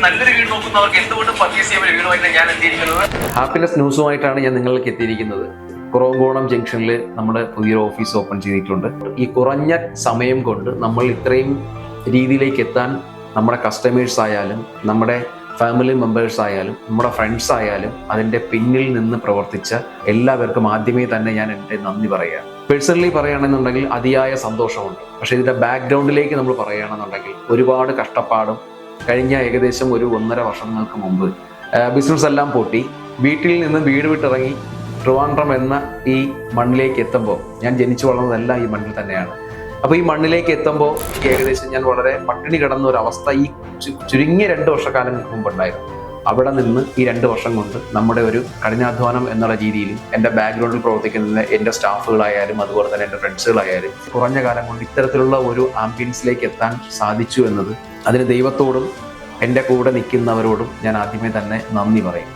നല്ലൊരു വീട് നോക്കുന്നവർക്ക് എന്തുകൊണ്ടും പർച്ചേസ് ചെയ്യാൻ വീടുമായിട്ട് ഞാൻ എത്തിയിരിക്കുന്നത്. ഹാപ്പിനെസ് ന്യൂസുമായിട്ടാണ് ഞാൻ നിങ്ങൾക്ക് എത്തിയിരിക്കുന്നത്. കുറവങ്കോണം ജംഗ്ഷനിൽ നമ്മുടെ പുതിയൊരു ഓഫീസ് ഓപ്പൺ ചെയ്തിട്ടുണ്ട്. ഈ കുറഞ്ഞ സമയം കൊണ്ട് നമ്മൾ ഇത്രയും രീതിയിലേക്ക് എത്താൻ നമ്മുടെ കസ്റ്റമേഴ്സ് ആയാലും നമ്മുടെ ഫാമിലി മെമ്പേഴ്സ് ആയാലും നമ്മുടെ ഫ്രണ്ട്സ് ആയാലും അതിൻ്റെ പിന്നിൽ നിന്ന് പ്രവർത്തിച്ച എല്ലാവർക്കും ആദ്യമേ തന്നെ ഞാൻ എൻ്റെ നന്ദി പറയുക. പേഴ്സണലി പറയുകയാണെന്നുണ്ടെങ്കിൽ അതിയായ സന്തോഷമുണ്ട്. പക്ഷേ ഇതിൻ്റെ ബാക്ക്ഗ്രൗണ്ടിലേക്ക് നമ്മൾ പറയുകയാണെന്നുണ്ടെങ്കിൽ ഒരുപാട് കഷ്ടപ്പാടും കഴിഞ്ഞ ഏകദേശം ഒരു 1.5 വർഷങ്ങൾക്ക് മുമ്പ് ബിസിനസ് എല്ലാം പൊട്ടി വീട്ടിൽ നിന്ന് വീട് വിട്ടിറങ്ങി ട്രിവാൻഡ്രം എന്ന ഈ മണ്ണിലേക്ക് എത്തുമ്പോൾ, ഞാൻ ജനിച്ചു വളർന്നതെല്ലാം ഈ മണ്ണിൽ തന്നെയാണ്. അപ്പോൾ ഈ മണ്ണിലേക്ക് എത്തുമ്പോൾ ഏകദേശം ഞാൻ വളരെ പട്ടിണി കിടന്ന ഒരു അവസ്ഥ ഈ ചുരുങ്ങിയ 2 വർഷക്കാലങ്ങൾക്ക് മുമ്പുണ്ടായിരുന്നു. അവിടെ നിന്ന് ഈ 2 വർഷം കൊണ്ട് നമ്മുടെ ഒരു കഠിനാധ്വാനം എന്നുള്ള രീതിയിൽ എൻ്റെ ബാക്ക്ഗ്രൗണ്ടിൽ പ്രവർത്തിക്കുന്ന എൻ്റെ സ്റ്റാഫുകളായാലും അതുപോലെ തന്നെ എൻ്റെ ഫ്രണ്ട്സുകളായാലും കുറഞ്ഞ കാലം കൊണ്ട് ഇത്തരത്തിലുള്ള ഒരു ആംബിയൻസിലേക്ക് എത്താൻ സാധിച്ചു എന്നത് അതിന് ദൈവത്തോടും എൻ്റെ കൂടെ നിൽക്കുന്നവരോടും ഞാൻ ആദ്യമേ തന്നെ നന്ദി പറയും.